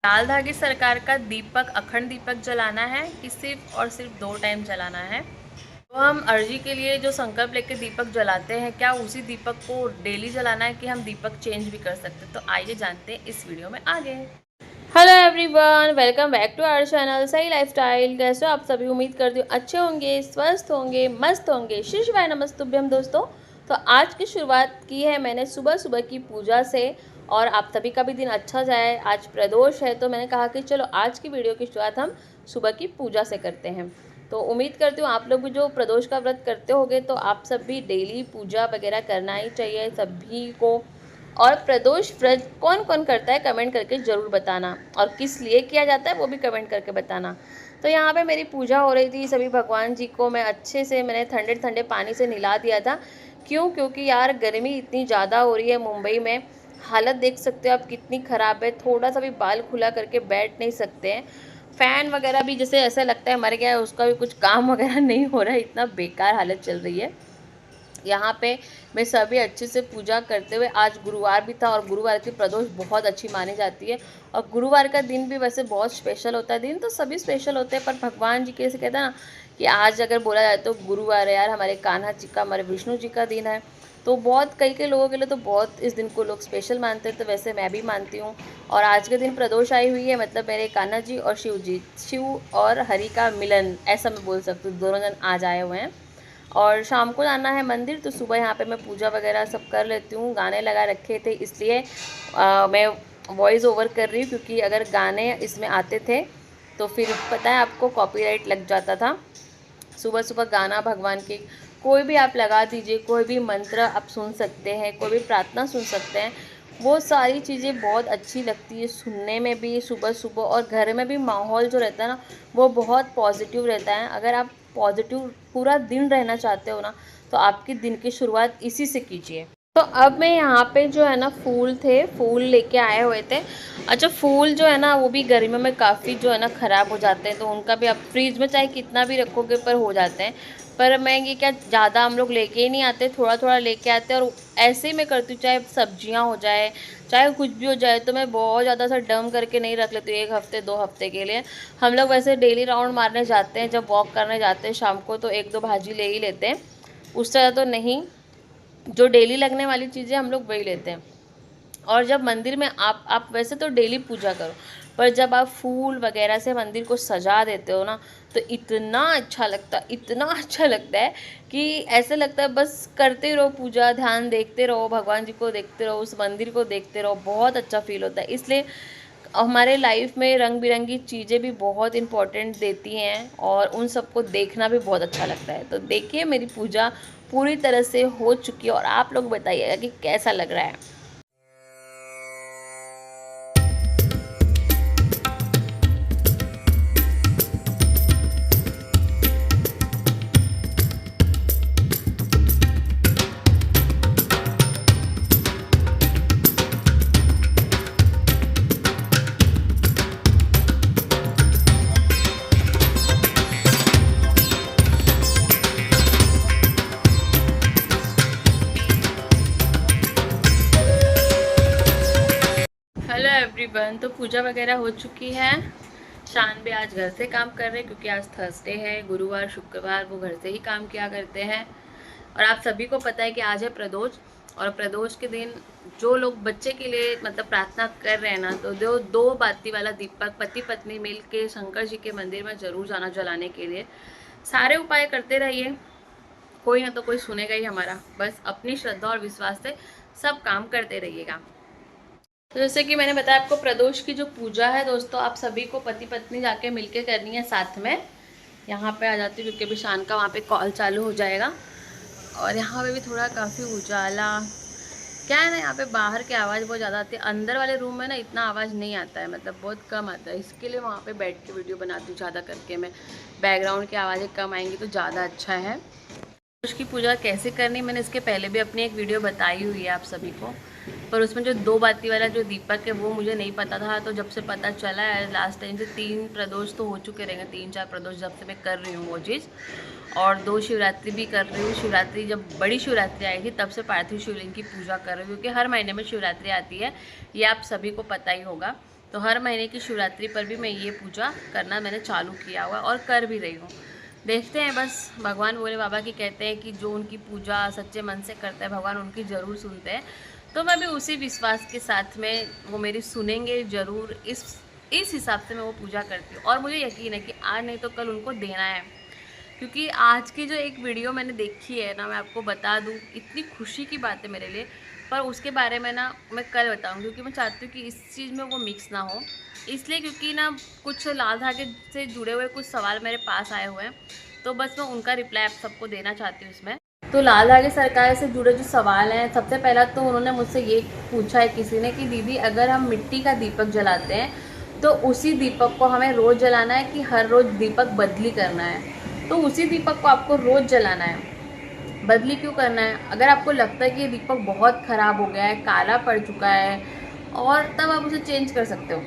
लाल धागे सरकार का दीपक अखंड दीपक जलाना है कि सिर्फ और सिर्फ 2 टाइम जलाना है। तो हम अर्जी के लिए जो संकल्प लेके दीपक जलाते हैं, क्या उसी दीपक को डेली जलाना है कि हम दीपक चेंज भी कर सकते हैं? तो आइए जानते हैं इस वीडियो में आगे। Hello everyone, welcome back to our channel Sahi lifestyle. कैसे हो आप सभी? उम्मीद करती हूँ अच्छे होंगे, स्वस्थ होंगे, मस्त होंगे। श्री शिवाय नमस्तुभ्यम दोस्तों। तो आज की शुरुआत की है मैंने सुबह सुबह की पूजा से, और आप सभी का भी दिन अच्छा जाए। आज प्रदोष है तो मैंने कहा कि चलो आज की वीडियो की शुरुआत हम सुबह की पूजा से करते हैं। तो उम्मीद करती हूँ आप लोग भी जो प्रदोष का व्रत करते होगे तो आप सब भी डेली पूजा वगैरह करना ही चाहिए सभी को। और प्रदोष व्रत कौन कौन करता है कमेंट करके ज़रूर बताना, और किस लिए किया जाता है वो भी कमेंट करके बताना। तो यहाँ पे मेरी पूजा हो रही थी, सभी भगवान जी को मैं अच्छे से मैंने ठंडे ठंडे पानी से नहला दिया था। क्योंकि यार गर्मी इतनी ज़्यादा हो रही है मुंबई में, हालत देख सकते हो आप कितनी ख़राब है। थोड़ा सा भी बाल खुला करके बैठ नहीं सकते हैं। फ़ैन वगैरह भी जैसे ऐसा लगता है मर गया है, उसका भी कुछ काम वगैरह नहीं हो रहा है, इतना बेकार हालत चल रही है यहाँ पे। मैं सभी अच्छे से पूजा करते हुए, आज गुरुवार भी था और गुरुवार की प्रदोष बहुत अच्छी मानी जाती है। और गुरुवार का दिन भी वैसे बहुत स्पेशल होता है। दिन तो सभी स्पेशल होते हैं, पर भगवान जी के से कहते हैं ना कि आज अगर बोला जाए तो गुरुवार है यार, हमारे कान्हा जी का, हमारे विष्णु जी का दिन है। तो बहुत कई लोगों के लिए तो बहुत इस दिन को लोग स्पेशल मानते हैं, तो वैसे मैं भी मानती हूँ। और आज के दिन प्रदोष आई हुई है, मतलब मेरे कान्हा जी और शिव और हरि का मिलन, ऐसा मैं बोल सकती हूँ। दोनों जन आज आए हुए हैं और शाम को जाना है मंदिर, तो सुबह यहाँ पे मैं पूजा वगैरह सब कर लेती हूँ। गाने लगा रखे थे इसलिए मैं वॉइस ओवर कर रही हूँ, क्योंकि अगर गाने इसमें आते थे तो फिर पता है आपको कॉपीराइट लग जाता था। सुबह सुबह गाना भगवान के कोई भी आप लगा दीजिए, कोई भी मंत्र आप सुन सकते हैं, कोई भी प्रार्थना सुन सकते हैं। वो सारी चीज़ें बहुत अच्छी लगती है सुनने में भी सुबह सुबह, और घर में भी माहौल जो रहता है ना वो बहुत पॉजिटिव रहता है। अगर आप पॉजिटिव पूरा दिन रहना चाहते हो ना, तो आपकी दिन की शुरुआत इसी से कीजिए। तो अब मैं यहाँ पे जो है ना फूल थे, फूल लेके आए हुए थे। अच्छा, फूल जो है ना वो भी गर्मियों में काफ़ी जो है ना ख़राब हो जाते हैं, तो उनका भी आप फ्रीज में चाहे कितना भी रखोगे पर हो जाते हैं। पर मैं ये क्या ज़्यादा हम लोग लेके ही नहीं आते, थोड़ा थोड़ा लेके आते हैं। और ऐसे ही मैं करती हूँ, चाहे सब्जियाँ हो जाए चाहे कुछ भी हो जाए, तो मैं बहुत ज़्यादा सा डम करके नहीं रख लेती हूँ 1 हफ्ते 2 हफ्ते के लिए। हम लोग वैसे डेली राउंड मारने जाते हैं, जब वॉक करने जाते हैं शाम को, तो 1-2 भाजी ले ही लेते हैं। उस तरह तो नहीं, जो डेली लगने वाली चीज़ें हम लोग वही लेते हैं। और जब मंदिर में आप वैसे तो डेली पूजा करो, पर जब आप फूल वगैरह से मंदिर को सजा देते हो ना, तो इतना अच्छा लगता है, इतना अच्छा लगता है कि ऐसे लगता है बस करते रहो पूजा, ध्यान देखते रहो, भगवान जी को देखते रहो, उस मंदिर को देखते रहो। बहुत अच्छा फील होता है। इसलिए हमारे लाइफ में रंग बिरंगी चीज़ें भी बहुत इम्पोर्टेंट देती हैं, और उन सबको देखना भी बहुत अच्छा लगता है। तो देखिए मेरी पूजा पूरी तरह से हो चुकी है, और आप लोग बताइएगा कि कैसा लग रहा है। हेलो एवरीवन, तो पूजा वगैरह हो चुकी है। शान भी आज घर से काम कर रहे हैं, क्योंकि आज थर्सडे है, गुरुवार शुक्रवार वो घर से ही काम किया करते हैं। और आप सभी को पता है कि आज है प्रदोष, और प्रदोष के दिन जो लोग बच्चे के लिए मतलब प्रार्थना कर रहे हैं ना, तो जो 2 बाती वाला दीपक पति पत्नी मिल के शंकर जी के मंदिर में जरूर जाना जलाने के लिए। सारे उपाय करते रहिए, कोई ना तो कोई सुनेगा ही हमारा। बस अपनी श्रद्धा और विश्वास से सब काम करते रहिएगा। तो जैसे कि मैंने बताया आपको, प्रदोष की जो पूजा है दोस्तों, आप सभी को पति पत्नी जाके मिलके करनी है साथ में। यहाँ पे आ जाती हूँ क्योंकि अभी शान का वहाँ पे कॉल चालू हो जाएगा। और यहाँ पे भी थोड़ा काफ़ी उजाला, क्या है ना, यहाँ पे बाहर की आवाज़ बहुत ज़्यादा आती है। अंदर वाले रूम में ना इतना आवाज़ नहीं आता है, मतलब बहुत कम आता है। इसके लिए वहाँ पे बैठ के वीडियो बनाती हूँ ज़्यादा करके मैं, बैकग्राउंड की आवाज़ें कम आएंगी तो ज़्यादा अच्छा है। उसकी पूजा कैसे करनी, मैंने इसके पहले भी अपनी एक वीडियो बताई हुई है आप सभी को, पर उसमें जो 2 बाती वाला जो दीपक है वो मुझे नहीं पता था। तो जब से पता चला है, लास्ट टाइम से 3 प्रदोष तो हो चुके रहेंगे, 3-4 प्रदोष जब से मैं कर रही हूँ वो चीज़। और 2 शिवरात्रि भी कर रही हूँ। शिवरात्रि जब बड़ी शिवरात्रि आई थी तब से पार्थिव शिवलिंग की पूजा कर रही हूँ, क्योंकि हर महीने में शिवरात्रि आती है, ये आप सभी को पता ही होगा। तो हर महीने की शिवरात्रि पर भी मैं ये पूजा करना मैंने चालू किया हुआ और कर भी रही हूँ। देखते हैं, बस भगवान भोले बाबा की कहते हैं कि जो उनकी पूजा सच्चे मन से करता है भगवान उनकी ज़रूर सुनते हैं। तो मैं भी उसी विश्वास के साथ में वो मेरी सुनेंगे ज़रूर, इस हिसाब से मैं वो पूजा करती हूँ। और मुझे यकीन है कि आज नहीं तो कल उनको देना है, क्योंकि आज की जो एक वीडियो मैंने देखी है ना, मैं आपको बता दूँ, इतनी खुशी की बात है मेरे लिए। पर उसके बारे में ना मैं कल बताऊँगी, क्योंकि मैं चाहती हूँ कि इस चीज़ में वो मिक्स ना हो। इसलिए क्योंकि ना कुछ लाल धागे से जुड़े हुए कुछ सवाल मेरे पास आए हुए हैं, तो बस मैं उनका रिप्लाई आप सबको देना चाहती हूँ इसमें। तो लाल धागे सरकार से जुड़े जो सवाल हैं, सबसे पहला तो उन्होंने मुझसे ये पूछा है किसी ने कि दीदी अगर हम मिट्टी का दीपक जलाते हैं तो उसी दीपक को हमें रोज़ जलाना है कि हर रोज़ दीपक बदली करना है। तो उसी दीपक को आपको रोज़ जलाना है। बदली क्यों करना है? अगर आपको लगता है कि ये दीपक बहुत ख़राब हो गया है, काला पड़ चुका है, और तब आप उसे चेंज कर सकते हो।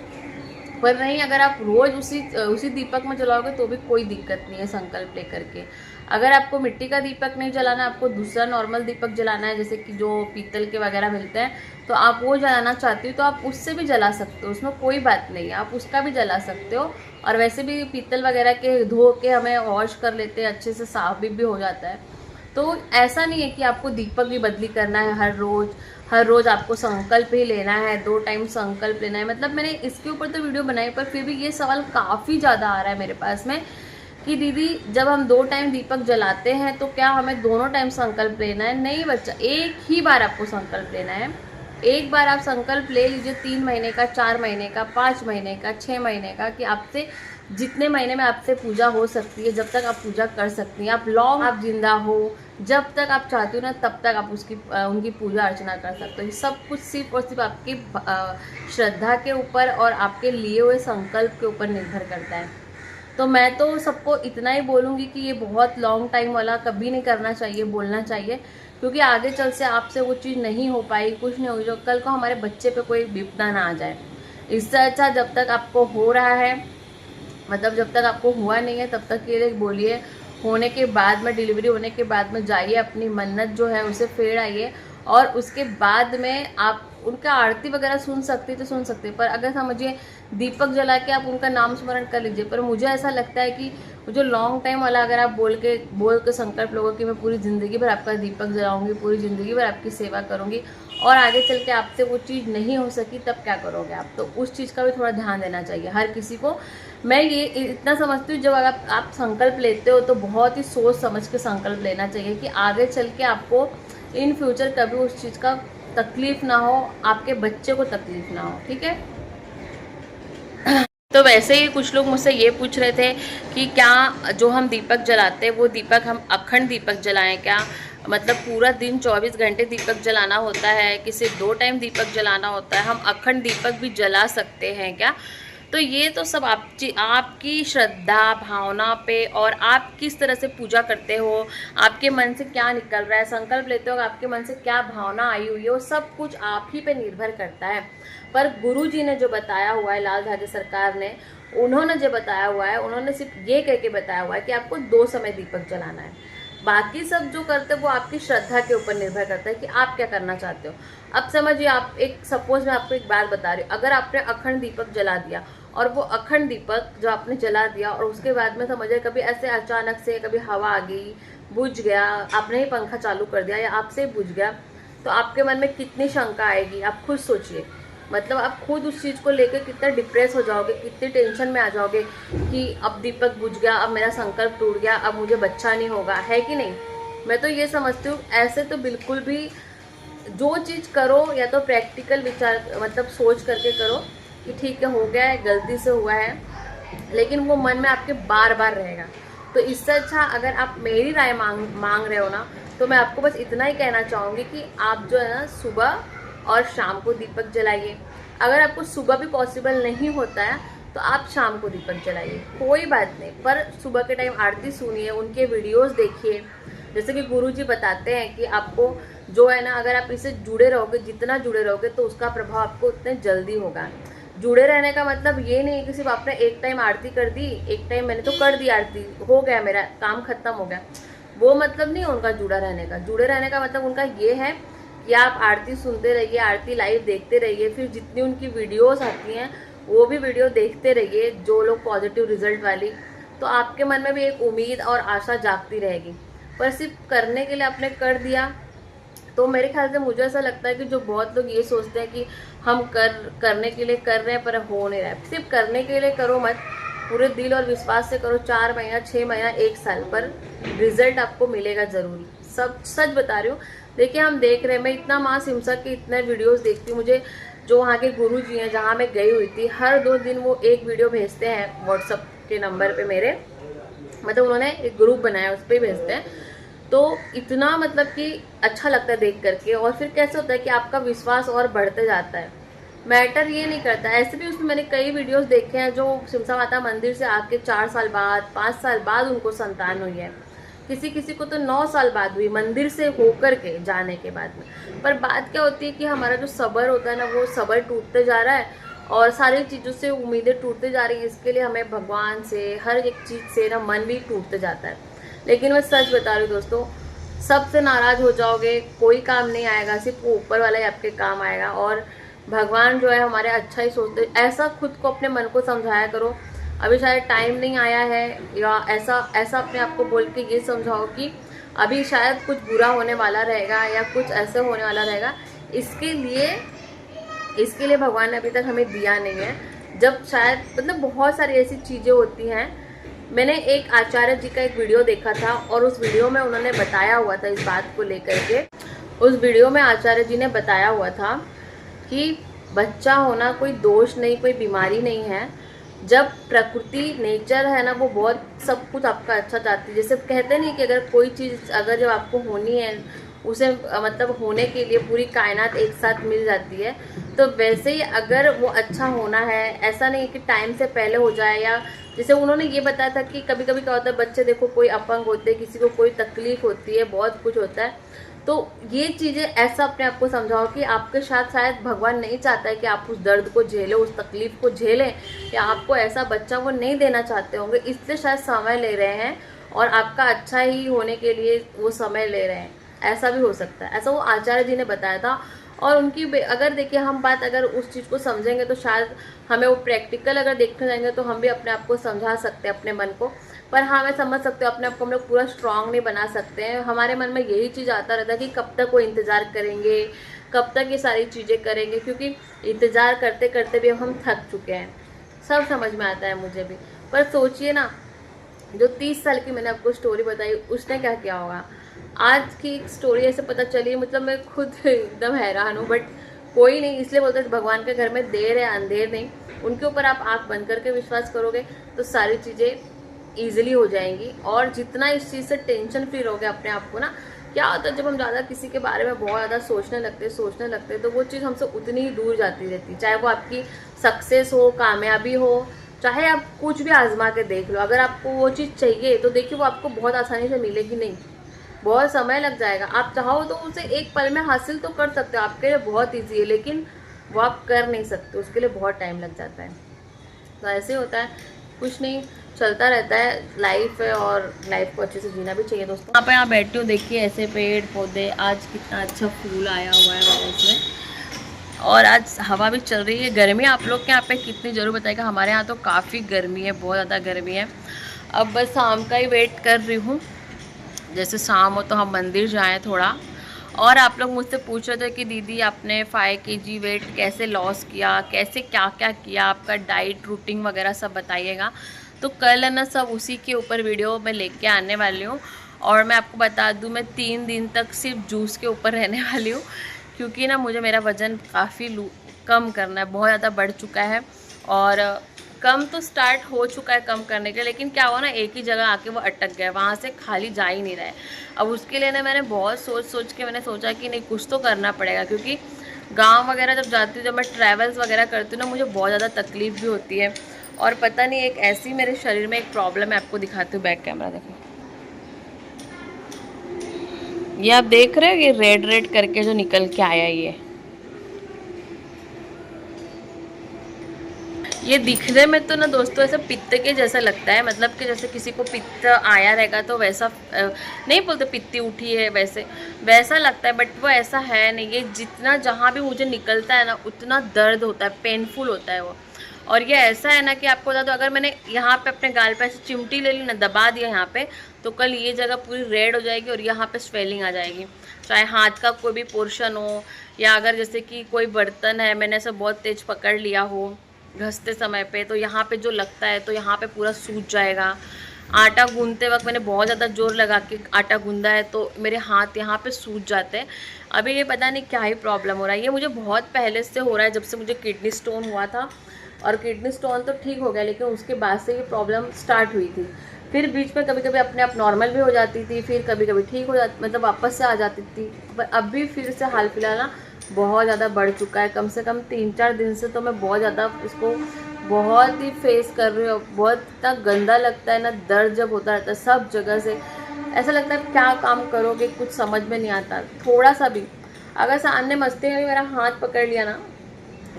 पर नहीं, अगर आप रोज़ उसी दीपक में जलाओगे तो भी कोई दिक्कत नहीं है संकल्प लेकर के। अगर आपको मिट्टी का दीपक नहीं जलाना, आपको दूसरा नॉर्मल दीपक जलाना है, जैसे कि जो पीतल के वगैरह मिलते हैं, तो आप वो जलाना चाहती हो तो आप उससे भी जला सकते हो, उसमें कोई बात नहीं है, आप उसका भी जला सकते हो। और वैसे भी पीतल वगैरह के धो के हमें वॉश कर लेते हैं, अच्छे से साफ भी हो जाता है। तो ऐसा नहीं है कि आपको दीपक भी बदली करना है हर रोज़ आपको संकल्प ही लेना है, 2 टाइम संकल्प लेना है। मतलब मैंने इसके ऊपर तो वीडियो बनाई, पर फिर भी ये सवाल काफ़ी ज़्यादा आ रहा है मेरे पास में कि दीदी जब हम 2 टाइम दीपक जलाते हैं तो क्या हमें दोनों टाइम संकल्प लेना है? नहीं बच्चा, एक ही बार आपको संकल्प लेना है। एक बार आप संकल्प ले लीजिए, 3 महीने का, 4 महीने का, 5 महीने का, 6 महीने का, कि आपसे जितने महीने में आपसे पूजा हो सकती है, जब तक आप पूजा कर सकती हैं, आप जिंदा हो, जब तक आप चाहती हो ना, तब तक आप उनकी पूजा अर्चना कर सकते हो। सब कुछ सिर्फ और सिर्फ आपकी श्रद्धा के ऊपर और आपके लिए हुए संकल्प के ऊपर निर्भर करता है। तो मैं तो सबको इतना ही बोलूँगी कि ये बहुत लॉन्ग टाइम वाला कभी नहीं करना चाहिए, बोलना चाहिए, क्योंकि आगे चल से आपसे वो चीज़ नहीं हो पाई, कुछ नहीं होगी, जो कल को हमारे बच्चे पे कोई विपदा ना आ जाए। इससे अच्छा जब तक आपको हो रहा है, मतलब जब तक आपको हुआ नहीं है तब तक ये बोलिए, होने के बाद में, डिलीवरी होने के बाद में जाइए, अपनी मन्नत जो है उसे फेर आइए, और उसके बाद में आप उनका आरती वगैरह सुन सकते तो सुन सकते। पर अगर समझिए दीपक जला के आप उनका नाम स्मरण कर लीजिए, पर मुझे ऐसा लगता है कि जो लॉन्ग टाइम वाला अगर आप बोल के संकल्प लोगों कि मैं पूरी ज़िंदगी भर आपका दीपक जलाऊंगी, पूरी ज़िंदगी भर आपकी सेवा करूंगी, और आगे चल के आपसे वो चीज़ नहीं हो सकी, तब क्या करोगे आप? तो उस चीज़ का भी थोड़ा ध्यान देना चाहिए हर किसी को। मैं ये इतना समझती हूँ, जब आप संकल्प लेते हो तो बहुत ही सोच समझ के संकल्प लेना चाहिए कि आगे चल के आपको इन फ्यूचर कभी उस चीज़ का तकलीफ ना हो, आपके बच्चे को तकलीफ ना हो, ठीक है। तो वैसे ही कुछ लोग मुझसे ये पूछ रहे थे कि क्या जो हम दीपक जलाते हैं वो दीपक हम अखंड दीपक जलाएं क्या? मतलब पूरा दिन 24 घंटे दीपक जलाना होता है कि सिर्फ 2 टाइम दीपक जलाना होता है? हम अखंड दीपक भी जला सकते हैं क्या? तो ये तो सब आपकी श्रद्धा भावना पे, और आप किस तरह से पूजा करते हो, आपके मन से क्या निकल रहा है, संकल्प लेते हो आपके मन से क्या भावना आई हुई है, वो सब कुछ आप ही पे निर्भर करता है। पर गुरु जी ने जो बताया हुआ है, लाल धागे सरकार ने, उन्होंने जो बताया हुआ है, उन्होंने सिर्फ ये कह के बताया हुआ है कि आपको 2 समय दीपक जलाना है। बाकी सब जो करते हो वो आपकी श्रद्धा के ऊपर निर्भर करता है कि आप क्या करना चाहते हो। अब समझिए, आप सपोज मैं आपको एक बात बता रही हूँ, अगर आपने अखंड दीपक जला दिया, और वो अखंड दीपक जो आपने जला दिया और उसके बाद में समझिए कभी ऐसे अचानक से कभी हवा आ गई, बुझ गया, आपने ही पंखा चालू कर दिया या आपसे ही बुझ गया, तो आपके मन में कितनी शंका आएगी, आप खुद सोचिए। मतलब आप खुद उस चीज़ को लेकर कितना डिप्रेस हो जाओगे, कितनी टेंशन में आ जाओगे कि अब दीपक बुझ गया, अब मेरा संकल्प टूट गया, अब मुझे बच्चा नहीं होगा, है कि नहीं। मैं तो ये समझती हूँ, ऐसे तो बिल्कुल भी जो चीज़ करो या तो प्रैक्टिकल विचार, मतलब सोच करके करो कि ठीक है, हो गया है, गलती से हुआ है, लेकिन वो मन में आपके बार बार रहेगा। तो इससे अच्छा अगर आप मेरी राय मांग रहे हो ना, तो मैं आपको बस इतना ही कहना चाहूँगी कि आप जो है ना, सुबह और शाम को दीपक जलाइए। अगर आपको सुबह भी पॉसिबल नहीं होता है तो आप शाम को दीपक जलाइए, कोई बात नहीं, पर सुबह के टाइम आरती सुनिए, उनके वीडियोस देखिए। जैसे कि गुरुजी बताते हैं कि आपको जो है ना, अगर आप इससे जुड़े रहोगे, जितना जुड़े रहोगे तो उसका प्रभाव आपको उतने जल्दी होगा। जुड़े रहने का मतलब ये नहीं है कि सिर्फ आपने एक टाइम आरती कर दी, एक टाइम मैंने तो कर दी आरती, हो गया, मेरा काम खत्म हो गया, वो मतलब नहीं है उनका जुड़ा रहने का। जुड़े रहने का मतलब उनका ये है कि आप आरती सुनते रहिए, आरती लाइव देखते रहिए, फिर जितनी उनकी वीडियोस आती हैं वो भी वीडियो देखते रहिए, जो लोग पॉजिटिव रिजल्ट वाली, तो आपके मन में भी एक उम्मीद और आशा जागती रहेगी। पर सिर्फ करने के लिए आपने कर दिया, तो मेरे ख्याल से मुझे ऐसा लगता है कि जो बहुत लोग ये सोचते हैं कि हम करने के लिए कर रहे हैं पर हो नहीं रहा है, सिर्फ करने के लिए करो मत, पूरे दिल और विश्वास से करो। 4 महीना, 6 महीना, 1 साल पर रिजल्ट आपको मिलेगा ज़रूर। सब सच बता रही हूँ। देखिए हम देख रहे हैं, मैं इतना माँ सिमसा के इतने वीडियोस देखती हूँ, मुझे जो वहाँ के गुरु जी हैं जहाँ मैं गई हुई थी, हर 2 दिन वो एक वीडियो भेजते हैं व्हाट्सअप के नंबर पे मेरे, मतलब उन्होंने एक ग्रुप बनाया उस पर भेजते हैं। तो इतना मतलब कि अच्छा लगता है देख करके, और फिर कैसे होता है कि आपका विश्वास और बढ़ते जाता है। मैटर ये नहीं करता। ऐसे भी उसमें मैंने कई वीडियोस देखे हैं जो सिमसा माता मंदिर से आके 4 साल बाद, 5 साल बाद उनको संतान हुई है। किसी किसी को तो 9 साल बाद हुई, मंदिर से होकर के जाने के बाद में। पर बात क्या होती है कि हमारा जो सब्र होता है ना, वो सब्र टूटते जा रहा है और सारी चीज़ों से उम्मीदें टूटते जा रही हैं। इसके लिए हमें भगवान से, हर एक चीज़ से ना मन भी टूटते जाता है। लेकिन मैं सच बता रही हूँ दोस्तों, सबसे नाराज हो जाओगे, कोई काम नहीं आएगा, सिर्फ वो ऊपर वाला ही आपके काम आएगा। और भगवान जो है हमारे अच्छा ही सोचते। ऐसा खुद को, अपने मन को समझाया करो, अभी शायद टाइम नहीं आया है, या ऐसा ऐसा अपने आप को बोल के ये समझाओ कि अभी शायद कुछ बुरा होने वाला रहेगा या कुछ ऐसे होने वाला रहेगा। इसके लिए भगवान ने अभी तक हमें दिया नहीं है। जब शायद मतलब बहुत सारी ऐसी चीज़ें होती हैं। मैंने एक आचार्य जी का एक वीडियो देखा था और उस वीडियो में उन्होंने बताया हुआ था इस बात को लेकर के। उस वीडियो में आचार्य जी ने बताया हुआ था कि बच्चा होना कोई दोष नहीं, कोई बीमारी नहीं है। जब प्रकृति, नेचर है ना, वो बहुत सब कुछ आपका अच्छा चाहती है। जैसे कहते नहीं कि अगर कोई चीज़ अगर जब आपको होनी है, उसे मतलब होने के लिए पूरी कायनात एक साथ मिल जाती है। तो वैसे ही अगर वो अच्छा होना है, ऐसा नहीं कि टाइम से पहले हो जाए। या जैसे उन्होंने ये बताया था कि कभी कभी क्या होता है, बच्चे देखो कोई अपंग होते हैं, किसी को कोई तकलीफ होती है, बहुत कुछ होता है। तो ये चीज़ें ऐसा अपने आप को समझाओ कि आपके साथ शायद भगवान नहीं चाहता है कि आप उस दर्द को झेलें, उस तकलीफ को झेलें, या आपको ऐसा बच्चा वो नहीं देना चाहते होंगे, इसलिए शायद समय ले रहे हैं और आपका अच्छा ही होने के लिए वो समय ले रहे हैं। ऐसा भी हो सकता है, ऐसा वो आचार्य जी ने बताया था। और उनकी अगर देखिए हम बात अगर उस चीज़ को समझेंगे तो शायद हमें वो प्रैक्टिकल अगर देखने जाएंगे तो हम भी अपने आप को समझा सकते हैं, अपने मन को। पर हाँ, मैं समझ सकते हो, अपने आप को हम लोग पूरा स्ट्रांग नहीं बना सकते हैं। हमारे मन में यही चीज़ आता रहता है कि कब तक वो इंतज़ार करेंगे, कब तक ये सारी चीज़ें करेंगे, क्योंकि इंतज़ार करते करते भी हम थक चुके हैं। सब समझ में आता है मुझे भी। पर सोचिए ना, जो 30 साल की मैंने आपको स्टोरी बताई, उसने क्या किया होगा। आज की स्टोरी ऐसे पता चली, मतलब मैं खुद एकदम हैरान हूँ। बट कोई नहीं, इसलिए बोलते हैं भगवान के घर में देर है अंधेर नहीं। उनके ऊपर आप आंख बंद करके विश्वास करोगे तो सारी चीज़ें ईजिली हो जाएंगी। और जितना इस चीज़ से टेंशन फ्री रहोगे अपने आप को ना, क्या होता है जब हम ज़्यादा किसी के बारे में बहुत ज़्यादा सोचने लगते तो वो चीज़ हमसे उतनी ही दूर जाती रहती। चाहे वो आपकी सक्सेस हो, कामयाबी हो, चाहे आप कुछ भी आजमा के देख लो, अगर आपको वो चीज़ चाहिए तो देखिए वो आपको बहुत आसानी से मिलेगी नहीं, बहुत समय लग जाएगा। आप चाहो तो उसे एक पल में हासिल तो कर सकते हो, आपके लिए बहुत ईजी है, लेकिन वो आप कर नहीं सकते, उसके लिए बहुत टाइम लग जाता है। तो ऐसे होता है, कुछ नहीं, चलता रहता है, लाइफ है और लाइफ को अच्छे से जीना भी चाहिए दोस्तों। यहाँ बैठी हूँ, देखिए ऐसे पेड़ पौधे, आज कितना अच्छा फूल आया हुआ है मेरे इसमें, और आज हवा भी चल रही है। गर्मी आप लोग के यहाँ पे कितनी ज़रूर बताएगा, हमारे यहाँ तो काफ़ी गर्मी है, बहुत ज़्यादा गर्मी है। अब बस शाम का ही वेट कर रही हूँ, जैसे शाम हो तो हम मंदिर जाएं थोड़ा। और आप लोग मुझसे पूछ रहे थे कि दीदी आपने 5 kg वेट कैसे लॉस किया, कैसे क्या क्या किया, आपका डाइट रूटीन वगैरह सब बताइएगा। तो कल है ना सब उसी के ऊपर वीडियो मैं लेके आने वाली हूँ। और मैं आपको बता दूँ, मैं 3 दिन तक सिर्फ जूस के ऊपर रहने वाली हूँ, क्योंकि ना मुझे मेरा वज़न काफ़ी कम करना है, बहुत ज़्यादा बढ़ चुका है। और कम तो स्टार्ट हो चुका है कम करने के, लेकिन क्या हुआ ना, एक ही जगह आके वो अटक गया, वहाँ से खाली जा ही नहीं रहा है। अब उसके लिए ना मैंने बहुत सोच के मैंने सोचा कि नहीं, कुछ तो करना पड़ेगा, क्योंकि गांव वगैरह जब जाती हूँ, जब मैं ट्रैवल्स वगैरह करती हूँ ना, मुझे बहुत ज़्यादा तकलीफ भी होती है। और पता नहीं एक ऐसी मेरे शरीर में एक प्रॉब्लम है, आपको दिखाती हूँ, बैक कैमरा देखो, ये आप देख रहे हो, ये रेड रेड करके जो निकल के आया, ये दिखने में तो ना दोस्तों ऐसा पित्त के जैसा लगता है, मतलब कि जैसे किसी को पित्त आया रहेगा तो वैसा नहीं बोलते पित्ती उठी है, वैसा लगता है। बट वो ऐसा है नहीं, ये जितना जहाँ भी मुझे निकलता है ना उतना दर्द होता है, पेनफुल होता है वो। और ये ऐसा है ना कि आपको बता दो, अगर मैंने यहाँ पे अपने गाल पे ऐसे चिमटी ले ली ना, दबा दिया यहाँ पे, तो कल ये जगह पूरी रेड हो जाएगी और यहाँ पे स्वेलिंग आ जाएगी। चाहे हाथ का कोई भी पोर्शन हो, या अगर जैसे कि कोई बर्तन है मैंने ऐसे बहुत तेज पकड़ लिया हो घसते समय पे, तो यहाँ पे जो लगता है तो यहाँ पे पूरा सूज जाएगा। आटा गूंदते वक्त मैंने बहुत ज़्यादा ज़ोर लगा के आटा गूंदा है तो मेरे हाथ यहाँ पे सूज जाते हैं। अभी ये पता नहीं क्या ही प्रॉब्लम हो रहा है, ये मुझे बहुत पहले से हो रहा है, जब से मुझे किडनी स्टोन हुआ था। और किडनी स्टोन तो ठीक हो गया, लेकिन उसके बाद से ये प्रॉब्लम स्टार्ट हुई थी। फिर बीच में कभी कभी अपने आप नॉर्मल भी हो जाती थी, फिर कभी कभी ठीक हो जाती, मतलब वापस से आ जाती थी। पर अब भी फिर से हाल फिलहाल ना बहुत ज़्यादा बढ़ चुका है। कम से कम 3-4 दिन से तो मैं बहुत ज़्यादा इसको बहुत ही फेस कर रही हूँ। बहुत इतना गंदा लगता है ना, दर्द जब होता रहता है सब जगह से, ऐसा लगता है क्या काम करोगे कुछ समझ में नहीं आता। थोड़ा सा भी अगर सामने मस्ती में भी मेरा हाथ पकड़ लिया ना,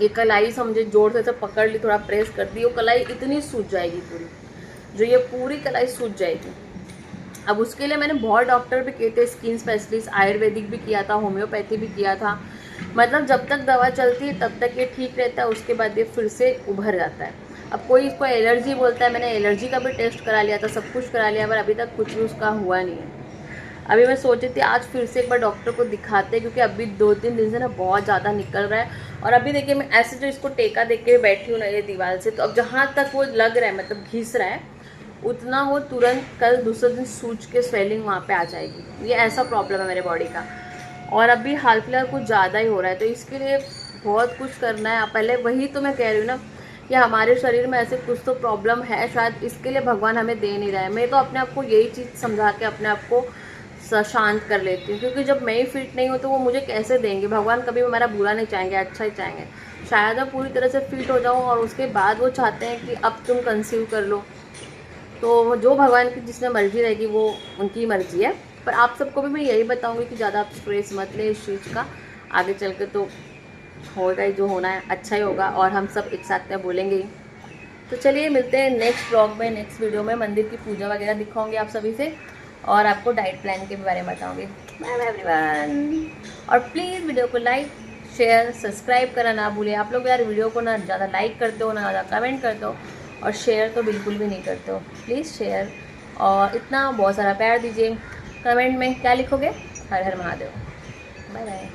ये कलाई समझे जोर से पकड़ ली, थोड़ा प्रेस कर दी, वो कलाई इतनी सूज जाएगी पूरी, जो ये पूरी कलाई सूज जाएगी। अब उसके लिए मैंने बहुत डॉक्टर भी किए थे, स्किन स्पेशलिस्ट, आयुर्वेदिक भी किया था, होम्योपैथी भी किया था। मतलब जब तक दवा चलती है तब तक ये ठीक रहता है, उसके बाद ये फिर से उभर जाता है। अब कोई इसको एलर्जी बोलता है, मैंने एलर्जी का भी टेस्ट करा लिया था, सब कुछ करा लिया, पर अभी तक कुछ भी उसका हुआ नहीं है। अभी मैं सोची थी आज फिर से एक बार डॉक्टर को दिखाते, क्योंकि अभी 2-3 दिन से ना बहुत ज़्यादा निकल रहा है। और अभी देखिए मैं ऐसे जो इसको टेका दे के बैठी हूँ ना ये दीवार से, तो अब जहाँ तक वो लग रहा है मतलब घिस रहा है, उतना वो तुरंत कल दूसरे दिन सूज के स्वेलिंग वहाँ पे आ जाएगी। ये ऐसा प्रॉब्लम है मेरे बॉडी का, और अभी हाल फिलहाल कुछ ज़्यादा ही हो रहा है, तो इसके लिए बहुत कुछ करना है। पहले वही तो मैं कह रही हूँ ना कि हमारे शरीर में ऐसे कुछ तो प्रॉब्लम है, शायद इसके लिए भगवान हमें दे नहीं रहा है। मैं तो अपने आप को यही चीज़ समझा के अपने आप को शांत कर लेती हूँ, क्योंकि जब मैं ही फिट नहीं हूँ तो वो मुझे कैसे देंगे। भगवान कभी भी मेरा बुरा नहीं चाहेंगे, अच्छा ही चाहेंगे। शायद मैं पूरी तरह से फिट हो जाऊँ और उसके बाद वो चाहते हैं कि अब तुम कंसीव कर लो, तो जो भगवान की जिसमें मर्जी रहेगी वो उनकी मर्जी है। पर आप सबको भी मैं यही बताऊंगी कि ज़्यादा आप स्ट्रेस मत ले इस चीज़ का, आगे चल के तो होगा ही, जो होना है अच्छा ही होगा, और हम सब एक साथ में बोलेंगे ही। तो चलिए मिलते हैं नेक्स्ट ब्लॉग में, नेक्स्ट वीडियो में। मंदिर की पूजा वगैरह दिखाऊंगी आप सभी से, और आपको डाइट प्लान के बारे में बताऊंगी। बाय बाय एवरीवन, और प्लीज़ वीडियो को लाइक शेयर सब्सक्राइब करना ना भूलिए। आप लोग यार वीडियो को ना ज़्यादा लाइक करते हो, ना ज़्यादा कमेंट करते हो, और शेयर तो बिल्कुल भी नहीं करते हो। प्लीज़ शेयर, और इतना बहुत सारा प्यार दीजिए। कमेंट में क्या लिखोगे? हर हर महादेव। Bye bye.